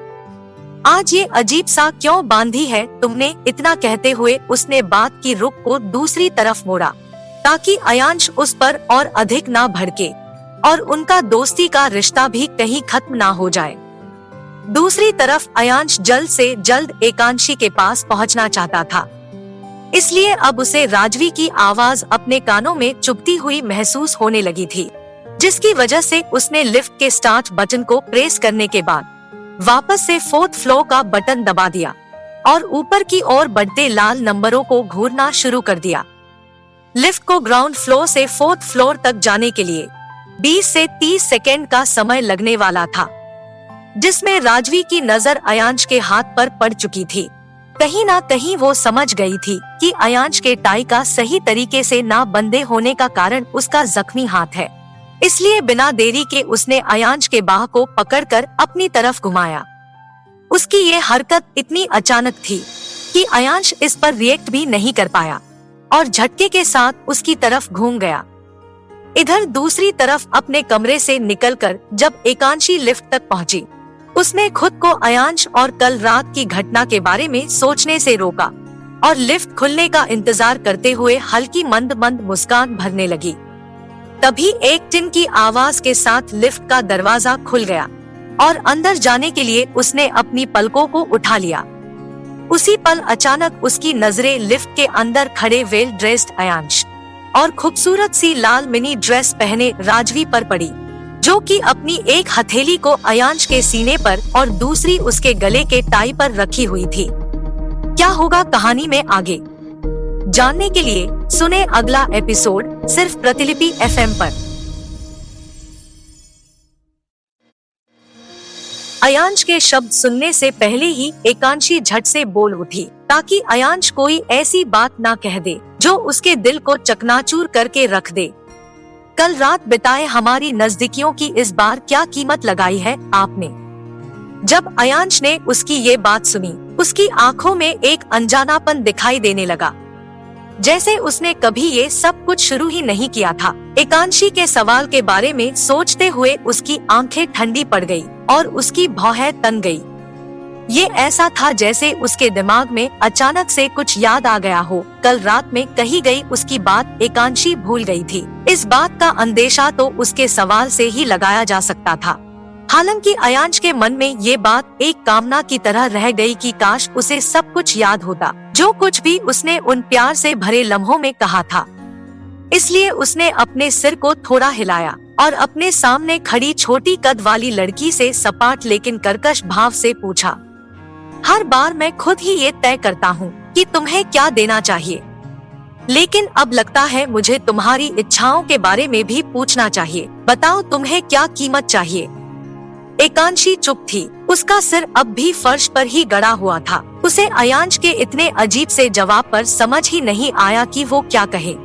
आज ये अजीब सा क्यों बांधी है तुमने? इतना कहते हुए उसने बात की रुख को दूसरी तरफ मोड़ा ताकि अयांश उस पर और अधिक ना भड़के और उनका दोस्ती का रिश्ता भी कहीं खत्म ना हो जाए। दूसरी तरफ अयांश जल्द से जल्द एकांशी के पास पहुंचना चाहता था, इसलिए अब उसे राजवी की आवाज अपने कानों में चुभती हुई महसूस होने लगी थी, जिसकी वजह से उसने लिफ्ट के स्टार्ट बटन को प्रेस करने के बाद वापस से 4th फ्लोर का बटन दबा दिया और ऊपर की ओर बढ़ते लाल नंबरों को घूरना शुरू कर दिया। लिफ्ट को ग्राउंड फ्लोर से 4th फ्लोर तक जाने के लिए 20 से 30 सेकेंड का समय लगने वाला था, जिसमें राजवी की नजर अयांश के हाथ पर पड़ चुकी थी। कहीं ना कहीं वो समझ गई थी कि अयांश के टाई का सही तरीके से ना बंधे होने का कारण उसका जख्मी हाथ है। इसलिए बिना देरी के उसने अयांश के बाह को पकड़कर अपनी तरफ घुमाया। उसकी ये हरकत इतनी अचानक थी कि अयांश इस पर रिएक्ट भी नहीं कर पाया और झटके के साथ उसकी तरफ घूम गया। इधर दूसरी तरफ अपने कमरे से निकलकर जब एकांशी लिफ्ट तक पहुंची, उसने खुद को अयांश और कल रात की घटना के बारे में सोचने से रोका और लिफ्ट खुलने का इंतजार करते हुए हल्की मंद मंद मुस्कान भरने लगी। तभी एक टिन की आवाज के साथ लिफ्ट का दरवाजा खुल गया और अंदर जाने के लिए उसने अपनी पलकों को उठा लिया। उसी पल अचानक उसकी नजरें लिफ्ट के अंदर खड़े वेल ड्रेस्ड अयांश और खूबसूरत सी लाल मिनी ड्रेस पहने राजवी पर पड़ी, जो कि अपनी एक हथेली को अयांश के सीने पर और दूसरी उसके गले के टाई पर रखी हुई थी। क्या होगा कहानी में आगे जानने के लिए सुने अगला एपिसोड सिर्फ प्रतिलिपि FM पर। अयांश के शब्द सुनने से पहले ही एकांशी झट से बोल उठी, ताकि अयांश कोई ऐसी बात ना कह दे जो उसके दिल को चकनाचूर करके रख दे। कल रात बिताए हमारी नजदीकियों की इस बार क्या कीमत लगाई है आपने? जब अयांश ने उसकी ये बात सुनी, उसकी आंखों में एक अनजानापन दिखाई देने लगा, जैसे उसने कभी ये सब कुछ शुरू ही नहीं किया था। एकांशी के सवाल के बारे में सोचते हुए उसकी आंखें ठंडी पड़ गई और उसकी भौहें तन गई। ये ऐसा था जैसे उसके दिमाग में अचानक से कुछ याद आ गया हो। कल रात में कही गई उसकी बात एकांशी भूल गई थी। इस बात का अंदेशा तो उसके सवाल से ही लगाया जा सकता था। हालांकि अयांश के मन में ये बात एक कामना की तरह रह गई कि काश उसे सब कुछ याद होता, जो कुछ भी उसने उन प्यार से भरे लम्हों में कहा था। इसलिए उसने अपने सिर को थोड़ा हिलाया और अपने सामने खड़ी छोटी कद वाली लड़की से सपाट लेकिन कर्कश भाव से पूछा, हर बार मैं खुद ही ये तय करता हूँ कि तुम्हें क्या देना चाहिए, लेकिन अब लगता है मुझे तुम्हारी इच्छाओं के बारे में भी पूछना चाहिए। बताओ तुम्हें क्या कीमत चाहिए? एकांशी चुप थी। उसका सिर अब भी फर्श पर ही गड़ा हुआ था। उसे अयांश के इतने अजीब से जवाब पर समझ ही नहीं आया कि वो क्या कहे।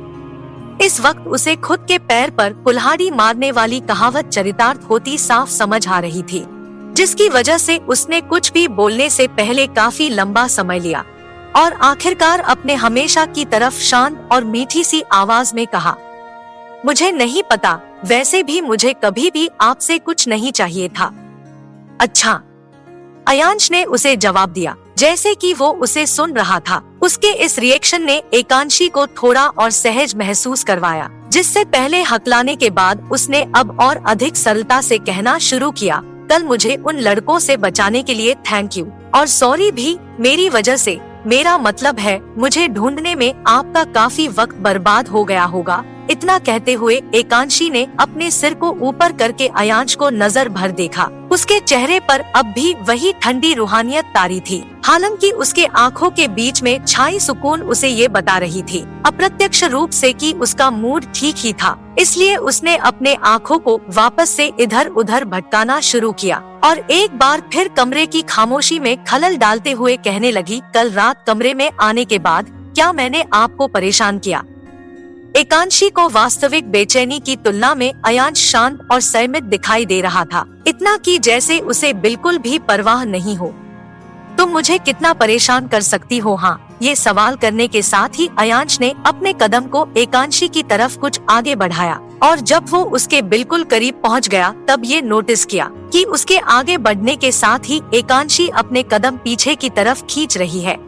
इस वक्त उसे खुद के पैर पर कुल्हाड़ी मारने वाली कहावत चरितार्थ होती साफ समझ आ रही थी, जिसकी वजह से उसने कुछ भी बोलने से पहले काफी लंबा समय लिया और आखिरकार अपने हमेशा की तरफ शांत और मीठी सी आवाज में कहा, मुझे नहीं पता, वैसे भी मुझे कभी भी आपसे कुछ नहीं चाहिए था। अच्छा, अयांश ने उसे जवाब दिया, जैसे कि वो उसे सुन रहा था। उसके इस रिएक्शन ने एकांशी को थोड़ा और सहज महसूस करवाया, जिससे पहले हकलाने के बाद उसने अब और अधिक सरलता से कहना शुरू किया, कल मुझे उन लड़कों से बचाने के लिए थैंक यू और सॉरी भी, मेरी वजह से। मेरा मतलब है मुझे ढूंढने में आपका काफी वक्त बर्बाद हो गया होगा। इतना कहते हुए एकांशी ने अपने सिर को ऊपर करके अयांश को नजर भर देखा। उसके चेहरे पर अब भी वही ठंडी रूहानियत तारी थी। हालांकि उसके आंखों के बीच में छाई सुकून उसे ये बता रही थी अप्रत्यक्ष रूप से कि उसका मूड ठीक ही था। इसलिए उसने अपने आंखों को वापस से इधर उधर भटकाना शुरू किया और एक बार फिर कमरे की खामोशी में खलल डालते हुए कहने लगी, कल रात कमरे में आने के बाद क्या मैंने आपको परेशान किया? एकांशी को वास्तविक बेचैनी की तुलना में अयांश शांत और संयमित दिखाई दे रहा था, इतना कि जैसे उसे बिल्कुल भी परवाह नहीं हो। तुम मुझे कितना परेशान कर सकती हो? हाँ, ये सवाल करने के साथ ही अयांश ने अपने कदम को एकांशी की तरफ कुछ आगे बढ़ाया और जब वो उसके बिल्कुल करीब पहुंच गया तब ये नोटिस किया कि उसके आगे बढ़ने के साथ ही एकांशी अपने कदम पीछे की तरफ खींच रही है।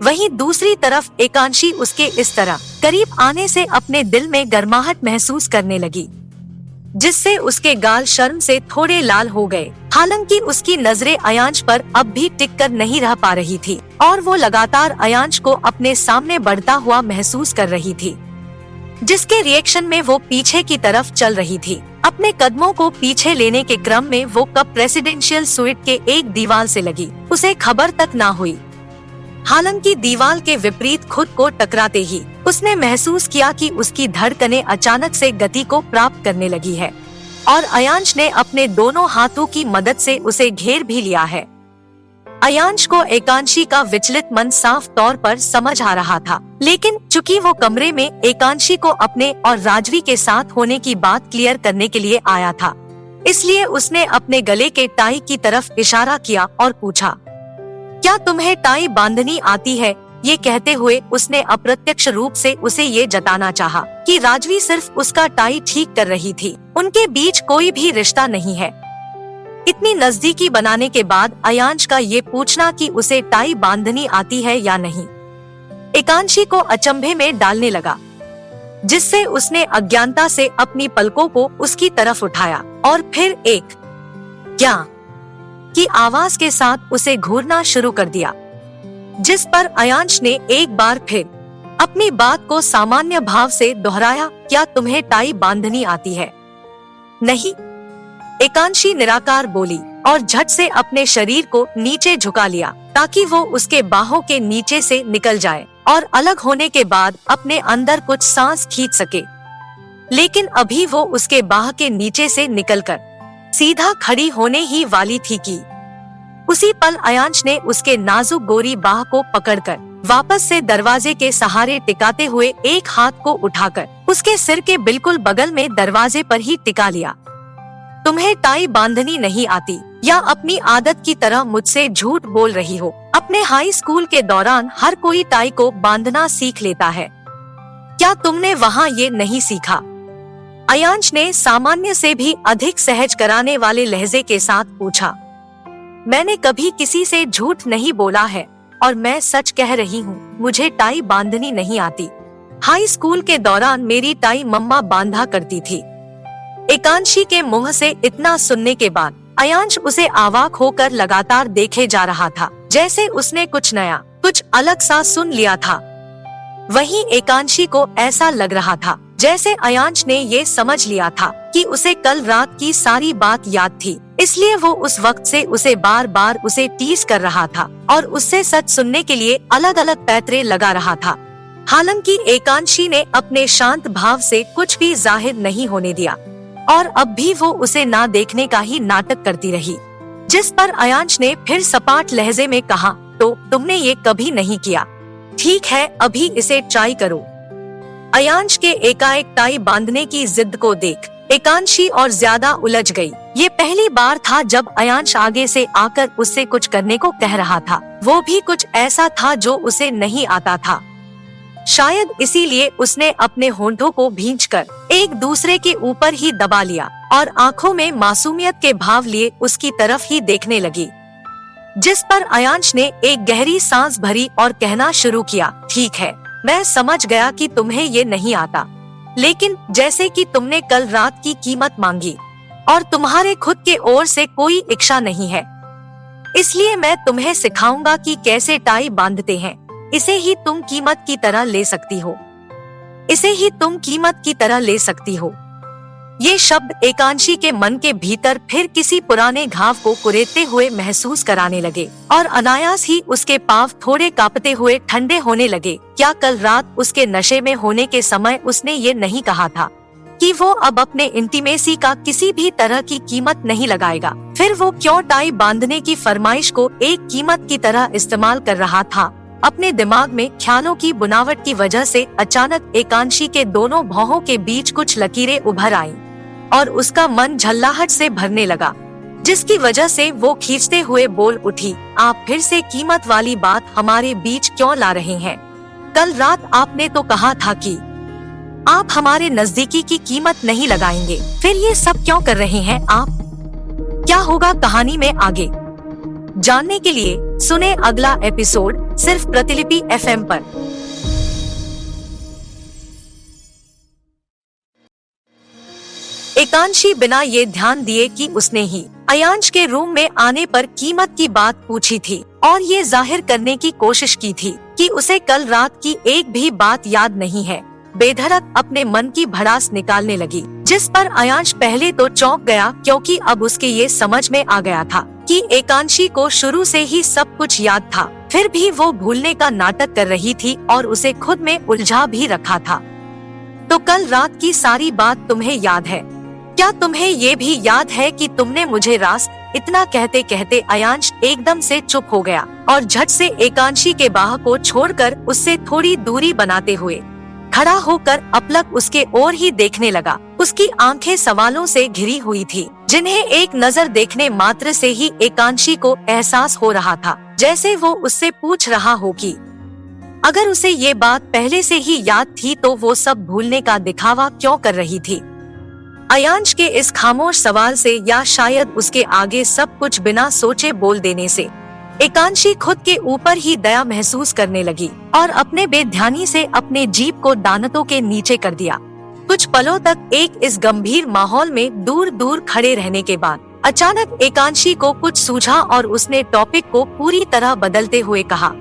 वहीं दूसरी तरफ एकांशी उसके इस तरह करीब आने से अपने दिल में गर्माहट महसूस करने लगी, जिससे उसके गाल शर्म से थोड़े लाल हो गए। हालांकि उसकी नजरें अयांश पर अब भी टिक कर नहीं रह पा रही थी और वो लगातार अयांश को अपने सामने बढ़ता हुआ महसूस कर रही थी, जिसके रिएक्शन में वो पीछे की तरफ चल रही थी। अपने कदमों को पीछे लेने के क्रम में वो कब प्रेसिडेंशियल स्वीट के एक दीवार से लगी, उसे खबर तक ना हुई। हालांकि दीवार के विपरीत खुद को टकराते ही उसने महसूस किया कि उसकी धड़कनें अचानक से गति को प्राप्त करने लगी है और अयांश ने अपने दोनों हाथों की मदद से उसे घेर भी लिया है। अयांश को एकांशी का विचलित मन साफ तौर पर समझ आ रहा था, लेकिन चूंकि वो कमरे में एकांशी को अपने और राजवी के साथ होने की बात क्लियर करने के लिए आया था, इसलिए उसने अपने गले के टाई की तरफ इशारा किया और पूछा, क्या तुम्हें टाई बांधनी आती है? ये कहते हुए उसने अप्रत्यक्ष रूप से उसे ये जताना चाहा कि राजवी सिर्फ उसका टाई ठीक कर रही थी, उनके बीच कोई भी रिश्ता नहीं है। इतनी नजदीकी बनाने के बाद अयांश का ये पूछना कि उसे टाई बांधनी आती है या नहीं, एकांशी को अचंभे में डालने लगा, जिससे उसने अज्ञानता से अपनी पलकों को उसकी तरफ उठाया और फिर एक क्या की आवाज के साथ उसे घूरना शुरू कर दिया, जिस पर अयांश ने एक बार फिर अपनी बात को सामान्य भाव से दोहराया, क्या तुम्हें टाई बांधनी आती है? नहीं, एकांशी निराकार बोली और झट से अपने शरीर को नीचे झुका लिया ताकि वो उसके बाहों के नीचे से निकल जाए और अलग होने के बाद अपने अंदर कुछ सांस खींच सके। लेकिन अभी वो उसके बाह के नीचे से निकलकर सीधा खड़ी होने ही वाली थी कि उसी पल अयांश ने उसके नाजुक गोरी बाह को पकड़कर वापस से दरवाजे के सहारे टिकाते हुए एक हाथ को उठाकर उसके सिर के बिल्कुल बगल में दरवाजे पर ही टिका लिया। तुम्हें टाई बांधनी नहीं आती या अपनी आदत की तरह मुझसे झूठ बोल रही हो? अपने हाई स्कूल के दौरान हर कोई टाई को बांधना सीख लेता है, क्या तुमने वहाँ ये नहीं सीखा? अयांश ने सामान्य से भी अधिक सहज कराने वाले लहजे के साथ पूछा। मैंने कभी किसी से झूठ नहीं बोला है और मैं सच कह रही हूँ, मुझे टाई बांधनी नहीं आती। हाई स्कूल के दौरान मेरी टाई मम्मा बांधा करती थी। एकांशी के मुंह से इतना सुनने के बाद अयांश उसे अवाक होकर लगातार देखे जा रहा था, जैसे उसने कुछ नया, कुछ अलग सा सुन लिया था। वहीं एकांशी को ऐसा लग रहा था जैसे अयांश ने ये समझ लिया था कि उसे कल रात की सारी बात याद थी, इसलिए वो उस वक्त से उसे बार बार उसे टीज कर रहा था और उससे सच सुनने के लिए अलग अलग पैतरे लगा रहा था। हालांकि एकांशी ने अपने शांत भाव से कुछ भी जाहिर नहीं होने दिया और अब भी वो उसे ना देखने का ही नाटक करती रही, जिस पर अयांश ने फिर सपाट लहजे में कहा, तो तुमने ये कभी नहीं किया? ठीक है, अभी इसे ट्राई करो। अयांश के एकाएक टाई बांधने की जिद को देख एकांशी और ज्यादा उलझ गई। ये पहली बार था जब अयांश आगे से आकर उससे कुछ करने को कह रहा था, वो भी कुछ ऐसा था जो उसे नहीं आता था। शायद इसीलिए उसने अपने होंठों को भींचकर एक दूसरे के ऊपर ही दबा लिया और आंखों में मासूमियत के भाव लिए उसकी तरफ ही देखने लगी, जिस पर अयांश ने एक गहरी सांस भरी और कहना शुरू किया, ठीक है, मैं समझ गया कि तुम्हें ये नहीं आता, लेकिन जैसे कि तुमने कल रात की कीमत मांगी और तुम्हारे खुद के ओर से कोई इच्छा नहीं है, इसलिए मैं तुम्हें सिखाऊंगा कि कैसे टाई बांधते हैं। इसे ही तुम कीमत की तरह ले सकती हो, इसे ही तुम कीमत की तरह ले सकती हो। ये शब्द एकांशी के मन के भीतर फिर किसी पुराने घाव को कुरेदते हुए महसूस कराने लगे और अनायास ही उसके पांव थोड़े कांपते हुए ठंडे होने लगे। क्या कल रात उसके नशे में होने के समय उसने ये नहीं कहा था कि वो अब अपने इंटीमेसी का किसी भी तरह की कीमत नहीं लगाएगा? फिर वो क्यों टाई बांधने की फरमाइश को एक कीमत की तरह इस्तेमाल कर रहा था? अपने दिमाग में ख्यालों की बुनावट की वजह से अचानक एकांशी के दोनों भौहों के बीच कुछ लकीरें उभर आईं और उसका मन झल्लाहट से भरने लगा, जिसकी वजह से वो खींचते हुए बोल उठी, आप फिर से कीमत वाली बात हमारे बीच क्यों ला रहे हैं? कल रात आपने तो कहा था कि आप हमारे नजदीकी की कीमत नहीं लगाएंगे, फिर ये सब क्यों कर रहे हैं आप? क्या होगा कहानी में आगे जानने के लिए सुने अगला एपिसोड सिर्फ प्रतिलिपि FM पर। एकांशी बिना ये ध्यान दिए कि उसने ही अयांश के रूम में आने पर कीमत की बात पूछी थी और ये जाहिर करने की कोशिश की थी कि उसे कल रात की एक भी बात याद नहीं है, बेधड़क अपने मन की भड़ास निकालने लगी, जिस पर अयांश पहले तो चौंक गया, क्योंकि अब उसके ये समझ में आ गया था कि एकांशी को शुरू से ही सब कुछ याद था। फिर भी वो भूलने का नाटक कर रही थी और उसे खुद में उलझा भी रखा था। तो कल रात की सारी बात तुम्हें याद है? क्या तुम्हें ये भी याद है कि तुमने मुझे रास्त? इतना कहते कहते अयांश एकदम से चुप हो गया और झट से एकांशी के बाह को छोड़कर उससे थोड़ी दूरी बनाते हुए खड़ा होकर अपलक उसके ओर ही देखने लगा। उसकी आंखें सवालों से घिरी हुई थी, जिन्हें एक नजर देखने मात्र से ही एकांशी को एहसास हो रहा था, जैसे वो उससे पूछ रहा हो कि अगर उसे ये बात पहले से ही याद थी तो वो सब भूलने का दिखावा क्यों कर रही थी। अयांश के इस खामोश सवाल से, या शायद उसके आगे सब कुछ बिना सोचे बोल देने से, एकांशी खुद के ऊपर ही दया महसूस करने लगी और अपने बेध्यानी से अपने जीभ को दांतों के नीचे कर दिया। कुछ पलों तक एक इस गंभीर माहौल में दूर दूर खड़े रहने के बाद अचानक एकांशी को कुछ सूझा और उसने टॉपिक को पूरी तरह बदलते हुए कहा,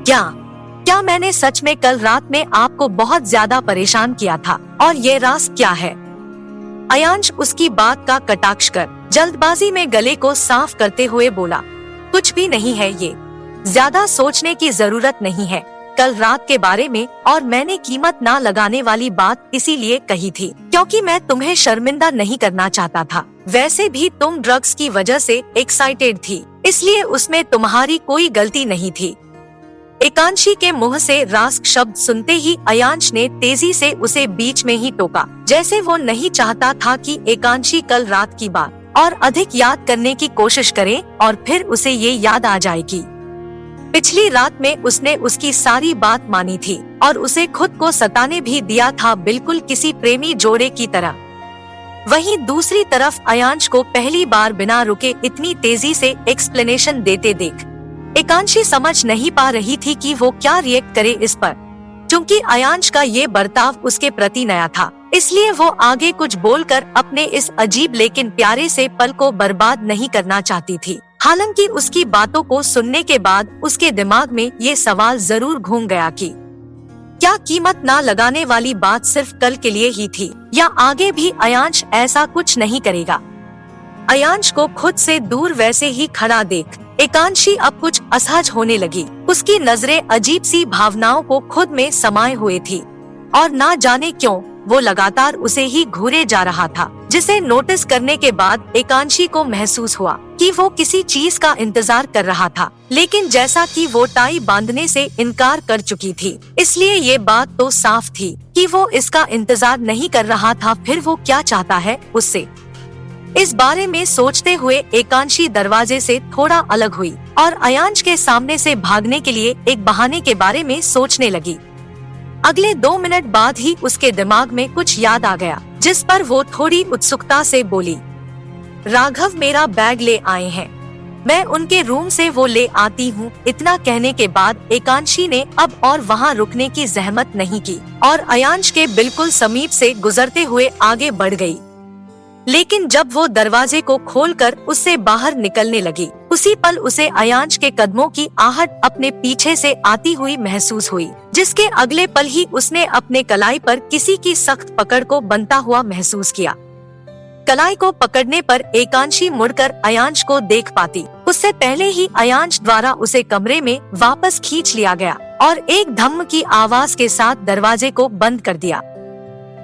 क्या मैंने सच में कल रात में आपको बहुत ज्यादा परेशान किया था? और ये राज क्या है? अयांश उसकी बात का कटाक्ष कर जल्दबाजी में गले को साफ करते हुए बोला, कुछ भी नहीं है, ये ज्यादा सोचने की जरूरत नहीं है। कल रात के बारे में और मैंने कीमत ना लगाने वाली बात इसीलिए कही थी क्योंकि मैं तुम्हें शर्मिंदा नहीं करना चाहता था। वैसे भी तुम ड्रग्स की वजह से एक्साइटेड थी, इसलिए उसमें तुम्हारी कोई गलती नहीं थी। एकांशी के मुंह से रास्क शब्द सुनते ही अयांश ने तेजी से उसे बीच में ही टोका, जैसे वो नहीं चाहता था कि एकांशी कल रात की बात और अधिक याद करने की कोशिश करे और फिर उसे ये याद आ जाएगी। पिछली रात में उसने उसकी सारी बात मानी थी और उसे खुद को सताने भी दिया था, बिल्कुल किसी प्रेमी जोड़े की तरह। वहीं दूसरी तरफ अयांश को पहली बार बिना रुके इतनी तेजी से एक्सप्लेनेशन देते देख एकांशी समझ नहीं पा रही थी कि वो क्या रिएक्ट करे इस पर। चूंकि अयांश का ये बर्ताव उसके प्रति नया था, इसलिए वो आगे कुछ बोलकर अपने इस अजीब लेकिन प्यारे से पल को बर्बाद नहीं करना चाहती थी। हालांकि उसकी बातों को सुनने के बाद उसके दिमाग में ये सवाल जरूर घूम गया कि क्या कीमत ना लगाने वाली बात सिर्फ कल के लिए ही थी, या आगे भी अयांश ऐसा कुछ नहीं करेगा। अयांश को खुद से दूर वैसे ही खड़ा देख एकांशी अब कुछ असहज होने लगी। उसकी नजरें अजीब सी भावनाओं को खुद में समाये हुए थी और ना जाने क्यों वो लगातार उसे ही घूरे जा रहा था, जिसे नोटिस करने के बाद एकांशी को महसूस हुआ कि वो किसी चीज का इंतजार कर रहा था, लेकिन जैसा कि वो टाई बांधने से इनकार कर चुकी थी, इसलिए ये बात तो साफ थी कि वो इसका इंतजार नहीं कर रहा था। फिर वो क्या चाहता है उससे? इस बारे में सोचते हुए एकांशी दरवाजे से थोड़ा अलग हुई और अयांश के सामने से भागने के लिए एक बहाने के बारे में सोचने लगी। अगले 2 मिनट बाद ही उसके दिमाग में कुछ याद आ गया, जिस पर वो थोड़ी उत्सुकता से बोली, राघव मेरा बैग ले आए हैं, मैं उनके रूम से वो ले आती हूँ। इतना कहने के बाद एकांशी ने अब और वहाँ रुकने की जहमत नहीं की और अयांश के बिल्कुल समीप से गुजरते हुए आगे बढ़ गई। लेकिन जब वो दरवाजे को खोलकर उससे बाहर निकलने लगी, उसी पल उसे अयांश के कदमों की आहट अपने पीछे से आती हुई महसूस हुई, जिसके अगले पल ही उसने अपने कलाई पर किसी की सख्त पकड़ को बनता हुआ महसूस किया। कलाई को पकड़ने पर एकांशी मुड़कर अयांश को देख पाती, उससे पहले ही अयांश द्वारा उसे कमरे में वापस खींच लिया गया और एक धम्म की आवाज के साथ दरवाजे को बंद कर दिया।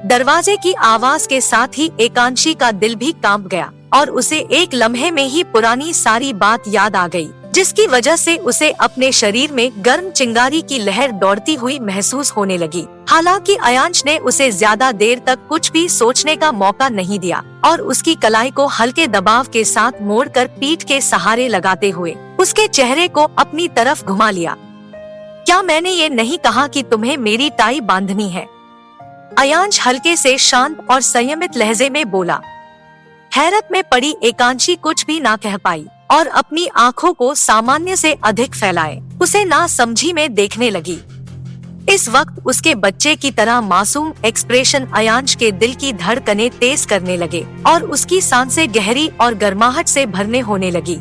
दरवाजे की आवाज के साथ ही एकांशी का दिल भी कांप गया और उसे एक लम्हे में ही पुरानी सारी बात याद आ गई, जिसकी वजह से उसे अपने शरीर में गर्म चिंगारी की लहर दौड़ती हुई महसूस होने लगी। हालांकि अयांश ने उसे ज्यादा देर तक कुछ भी सोचने का मौका नहीं दिया और उसकी कलाई को हल्के दबाव के साथ मोड़कर पीठ के सहारे लगाते हुए उसके चेहरे को अपनी तरफ घुमा लिया। क्या मैंने ये नहीं कहा कि तुम्हें मेरी टाई बांधनी है? अयांश हल्के से शांत और संयमित लहजे में बोला। हैरत में पड़ी एकांशी कुछ भी ना कह पाई और अपनी आंखों को सामान्य से अधिक फैलाए उसे ना समझी में देखने लगी। इस वक्त उसके बच्चे की तरह मासूम एक्सप्रेशन अयांश के दिल की धड़कनें तेज करने लगे और उसकी सांसें गहरी और गर्माहट से भरने होने लगी।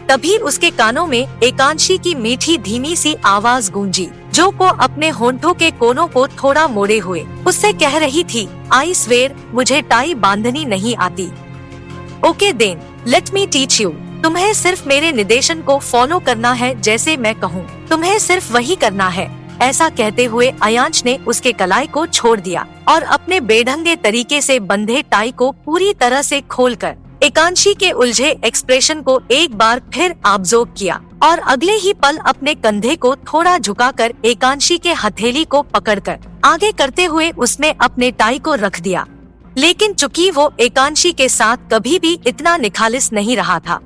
तभी उसके कानों में एकांशी की मीठी धीमी सी आवाज गूंजी, जो को अपने होंठों के कोनों को थोड़ा मोड़े हुए उससे कह रही थी, आई स्वेर मुझे टाई बांधनी नहीं आती। Okay then let me teach you. तुम्हें सिर्फ मेरे निर्देशन को फॉलो करना है, जैसे मैं कहूँ तुम्हें सिर्फ वही करना है। ऐसा कहते हुए अयांश ने उसके कलाई को छोड़ दिया और अपने बेढंगे तरीके से बंधे टाई को पूरी तरह से खोलकर एकांशी के उलझे एक्सप्रेशन को एक बार फिर ऑब्जर्व किया और अगले ही पल अपने कंधे को थोड़ा झुकाकर एकांशी के हथेली को पकड़कर आगे करते हुए उसमें अपने टाई को रख दिया। लेकिन चूंकि वो एकांशी के साथ कभी भी इतना निखालिस नहीं रहा था,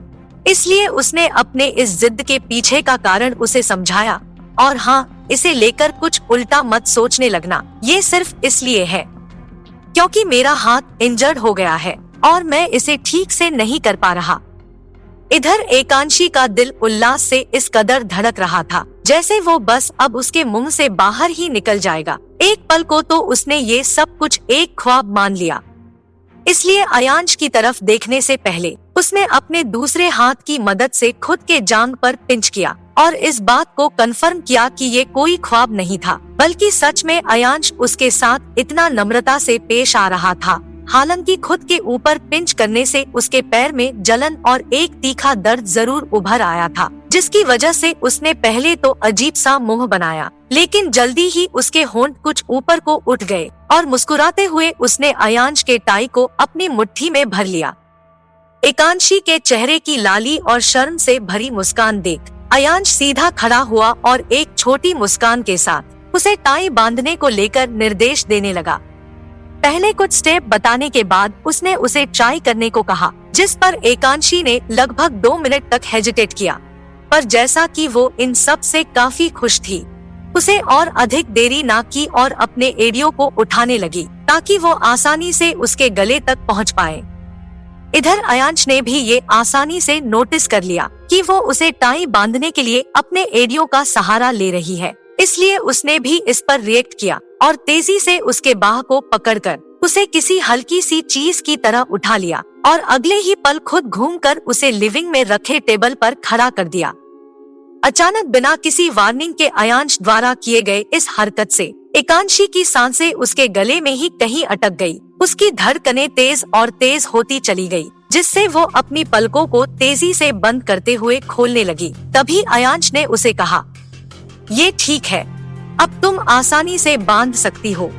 इसलिए उसने अपने इस जिद के पीछे का कारण उसे समझाया। और हाँ, इसे लेकर कुछ उल्टा मत सोचने लगना, ये सिर्फ इसलिए है क्योंकि मेरा हाथ इंजर्ड हो गया है और मैं इसे ठीक से नहीं कर पा रहा। इधर एकांशी का दिल उल्लास से इस कदर धड़क रहा था जैसे वो बस अब उसके मुंह से बाहर ही निकल जाएगा। एक पल को तो उसने ये सब कुछ एक ख्वाब मान लिया, इसलिए अयांश की तरफ देखने से पहले उसने अपने दूसरे हाथ की मदद से खुद के जांघ पर पिंच किया और इस बात को कंफर्म किया कि ये कोई ख्वाब नहीं था, बल्कि सच में अयांश उसके साथ इतना नम्रता से पेश आ रहा था। हालांकि खुद के ऊपर पिंच करने से उसके पैर में जलन और एक तीखा दर्द जरूर उभर आया था, जिसकी वजह से उसने पहले तो अजीब सा मुंह बनाया, लेकिन जल्दी ही उसके होंठ कुछ ऊपर को उठ गए और मुस्कुराते हुए उसने अयांश के टाई को अपनी मुट्ठी में भर लिया। एकांशी के चेहरे की लाली और शर्म से भरी मुस्कान देख अयांश सीधा खड़ा हुआ और एक छोटी मुस्कान के साथ उसे टाई बांधने को लेकर निर्देश देने लगा। पहले कुछ स्टेप बताने के बाद उसने उसे ट्राई करने को कहा, जिस पर एकांशी ने लगभग 2 मिनट तक हेजिटेट किया, पर जैसा कि वो इन सब से काफी खुश थी, उसे और अधिक देरी ना की और अपने एड़ियों को उठाने लगी ताकि वो आसानी से उसके गले तक पहुंच पाए। इधर अयांश ने भी ये आसानी से नोटिस कर लिया कि वो उसे टाई बांधने के लिए अपने एड़ियों का सहारा ले रही है, इसलिए उसने भी इस पर रिएक्ट किया और तेजी से उसके बाह को पकड़कर उसे किसी हल्की सी चीज की तरह उठा लिया और अगले ही पल खुद घूमकर उसे लिविंग में रखे टेबल पर खड़ा कर दिया। अचानक बिना किसी वार्निंग के अयांश द्वारा किए गए इस हरकत से एकांशी की सांसें उसके गले में ही कहीं अटक गई। उसकी धड़कनें तेज और तेज होती चली गई, जिससे वो अपनी पलकों को तेजी से बंद करते हुए खोलने लगी। तभी अयांश ने उसे कहा, ये ठीक है, अब तुम आसानी से बांध सकती हो।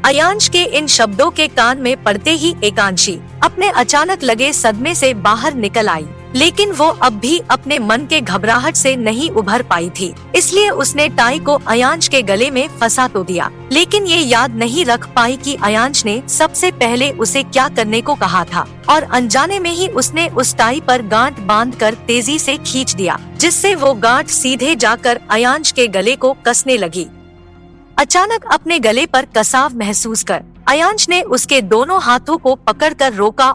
अयांश के इन शब्दों के कान में पड़ते ही एकांशी अपने अचानक लगे सदमे से बाहर निकल आई, लेकिन वो अब भी अपने मन के घबराहट से नहीं उभर पाई थी, इसलिए उसने टाई को अयांश के गले में फंसा तो दिया, लेकिन ये याद नहीं रख पाई कि अयांश ने सबसे पहले उसे क्या करने को कहा था और अनजाने में ही उसने उस टाई पर गांठ बांधकर तेजी से खींच दिया, जिससे वो गांठ सीधे जाकर अयांश के गले को कसने लगी। अचानक अपने गले पर कसाव महसूस कर अयांश ने उसके दोनों हाथों को पकड़कर रोका